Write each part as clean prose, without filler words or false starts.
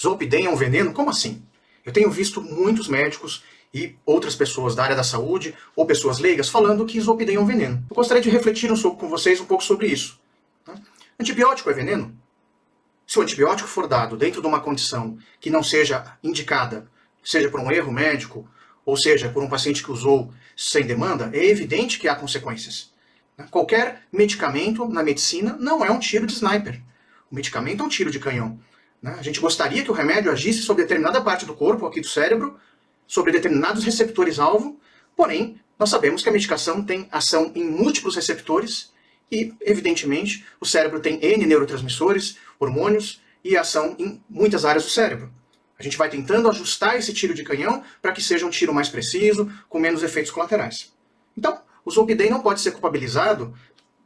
Zolpidem é um veneno? Como assim? Eu tenho visto muitos médicos e outras pessoas da área da saúde, ou pessoas leigas, falando que Zolpidem é um veneno. Eu gostaria de refletir com vocês um pouco sobre isso. Antibiótico é veneno? Se o antibiótico for dado dentro de uma condição que não seja indicada, seja por um erro médico, ou seja, por um paciente que usou sem demanda, é evidente que há consequências. Qualquer medicamento na medicina não é um tiro de sniper. O medicamento é um tiro de canhão. A gente gostaria que o remédio agisse sobre determinada parte do corpo, aqui do cérebro, sobre determinados receptores-alvo, porém, nós sabemos que a medicação tem ação em múltiplos receptores e, evidentemente, o cérebro tem N neurotransmissores, hormônios e ação em muitas áreas do cérebro. A gente vai tentando ajustar esse tiro de canhão para que seja um tiro mais preciso, com menos efeitos colaterais. Então, o Zolpidem não pode ser culpabilizado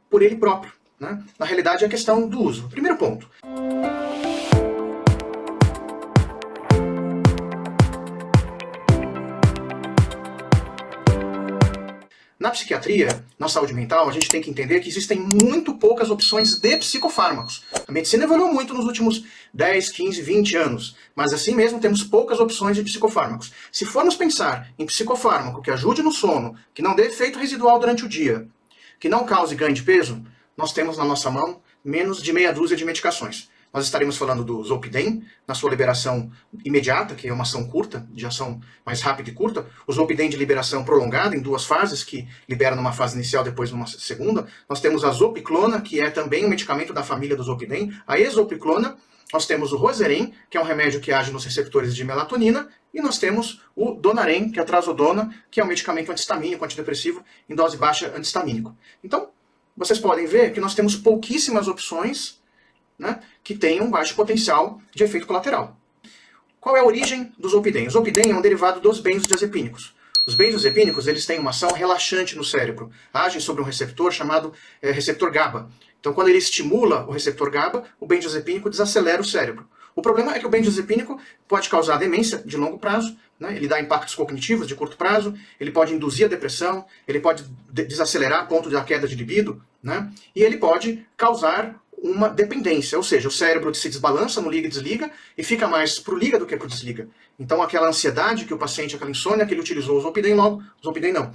por ele próprio. Na realidade, é a questão do uso. Primeiro ponto. Na psiquiatria, na saúde mental, a gente tem que entender que existem muito poucas opções de psicofármacos. A medicina evoluiu muito nos últimos 10, 15, 20 anos, mas assim mesmo temos poucas opções de psicofármacos. Se formos pensar em psicofármaco que ajude no sono, que não dê efeito residual durante o dia, que não cause ganho de peso, nós temos na nossa mão menos de meia dúzia de medicações. Nós estaremos falando do Zolpidem, na sua liberação imediata, que é uma ação curta, de ação mais rápida e curta. O Zolpidem de liberação prolongada, em 2 fases, que libera numa fase inicial, depois numa segunda. Nós temos a Zopiclona, que é também um medicamento da família do Zolpidem. A Exopiclona. Nós temos o Roserem, que é um remédio que age nos receptores de melatonina. E nós temos o Donarem, que é a Trazodona, que é um medicamento antihistamínico, antidepressivo, em dose baixa antihistamínico. Então, vocês podem ver que nós temos pouquíssimas opções que tem um baixo potencial de efeito colateral. Qual é a origem do Zolpidem? O Zolpidem é um derivado dos benzodiazepínicos. Os benzodiazepínicos eles têm uma ação relaxante no cérebro, agem sobre um receptor chamado receptor GABA. Então, quando ele estimula o receptor GABA, o benzodiazepínico desacelera o cérebro. O problema é que o benzodiazepínico pode causar demência de longo prazo, ele dá impactos cognitivos de curto prazo, ele pode induzir a depressão, ele pode desacelerar a ponto da queda de libido, e ele pode causar uma dependência, ou seja, o cérebro se desbalança no liga e desliga e fica mais pro liga do que pro desliga. Então aquela ansiedade que o paciente, aquela insônia que ele utilizou o Zolpidem logo, o Zolpidem não.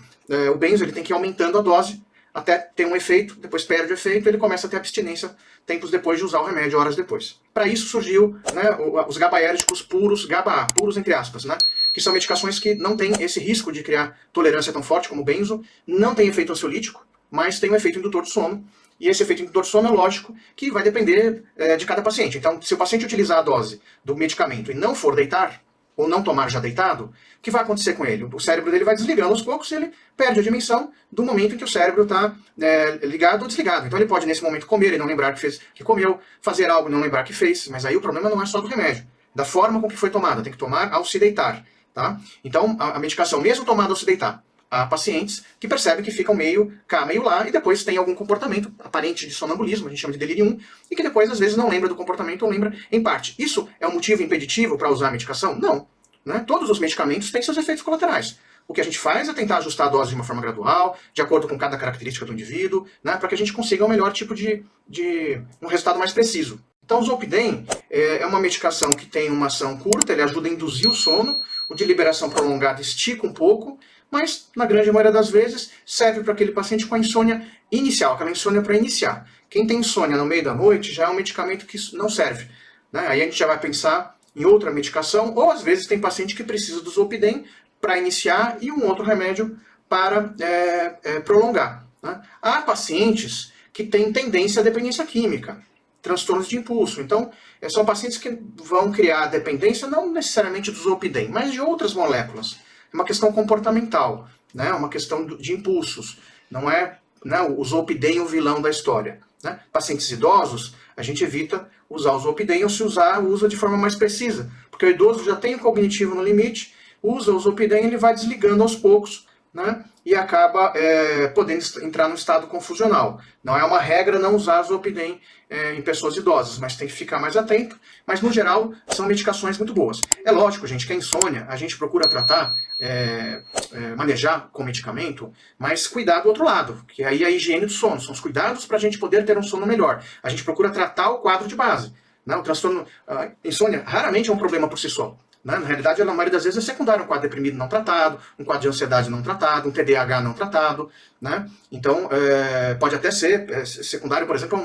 O benzo ele tem que ir aumentando a dose até ter um efeito, depois perde o efeito, ele começa a ter abstinência tempos depois de usar o remédio, horas depois. Para isso surgiu os GABAérgicos puros, GABA-A, puros entre aspas, que são medicações que não têm esse risco de criar tolerância tão forte como o benzo, não tem efeito ansiolítico, mas tem um efeito indutor de sono. E esse efeito indutor de sono é lógico que vai depender de cada paciente. Então, se o paciente utilizar a dose do medicamento e não for deitar, ou não tomar já deitado, o que vai acontecer com ele? O cérebro dele vai desligando aos poucos e ele perde a dimensão do momento em que o cérebro está ligado ou desligado. Então ele pode, nesse momento, comer e não lembrar que comeu, fazer algo e não lembrar que fez, mas aí o problema não é só do remédio, da forma com que foi tomada, tem que tomar ao se deitar. Tá? Então, a medicação, mesmo tomada ao se deitar, há pacientes que percebem que ficam meio cá, meio lá, e depois tem algum comportamento aparente de sonambulismo, a gente chama de delírio 1, e que depois, às vezes, não lembra do comportamento ou lembra em parte. Isso é um motivo impeditivo para usar a medicação? Não. Todos os medicamentos têm seus efeitos colaterais. O que a gente faz é tentar ajustar a dose de uma forma gradual, de acordo com cada característica do indivíduo, para que a gente consiga o melhor tipo de um resultado mais preciso. Então, o Zolpidem é uma medicação que tem uma ação curta, ele ajuda a induzir o sono, o de liberação prolongada estica um pouco, mas, na grande maioria das vezes, serve para aquele paciente com a insônia inicial, aquela insônia para iniciar. Quem tem insônia no meio da noite já é um medicamento que não serve. Aí a gente já vai pensar em outra medicação, ou às vezes tem paciente que precisa do Zolpidem para iniciar e um outro remédio para prolongar. Há pacientes que têm tendência à dependência química, transtornos de impulso. Então, são pacientes que vão criar dependência não necessariamente do Zolpidem, mas de outras moléculas. É uma questão comportamental, uma questão de impulsos. Não é o Zolpidem o vilão da história. Pacientes idosos, a gente evita usar o Zolpidem, ou se usar, usa de forma mais precisa. Porque o idoso já tem o cognitivo no limite, usa o Zolpidem, ele vai desligando aos poucos, e acaba podendo entrar no estado confusional. Não é uma regra não usar Zolpidem em pessoas idosas, mas tem que ficar mais atento. Mas, no geral, são medicações muito boas. É lógico, gente, que a insônia a gente procura tratar, manejar com medicamento, mas cuidar do outro lado, que aí é a higiene do sono. São os cuidados para a gente poder ter um sono melhor. A gente procura tratar o quadro de base. né? O transtorno, insônia raramente é um problema por si só. Né? Na realidade, ela, na maioria das vezes, é secundário, um quadro deprimido não tratado, um quadro de ansiedade não tratado, um TDAH não tratado. Né? Então, pode até ser secundário, por exemplo,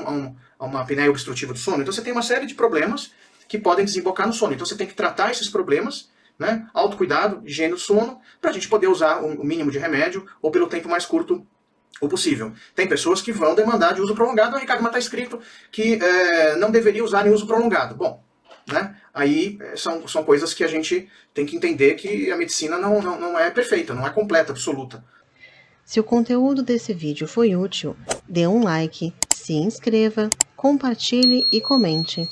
a uma apneia obstrutiva do sono. Então, você tem uma série de problemas que podem desembocar no sono. Então, você tem que tratar esses problemas, né? Autocuidado, higiene do sono, para a gente poder usar o mínimo de remédio ou pelo tempo mais curto o possível. Tem pessoas que vão demandar de uso prolongado, Ricardo, mas está escrito que não deveria usar em uso prolongado. Bom, né? Aí são coisas que a gente tem que entender que a medicina não é perfeita, não é completa, absoluta. Se o conteúdo desse vídeo foi útil, dê um like, se inscreva, compartilhe e comente.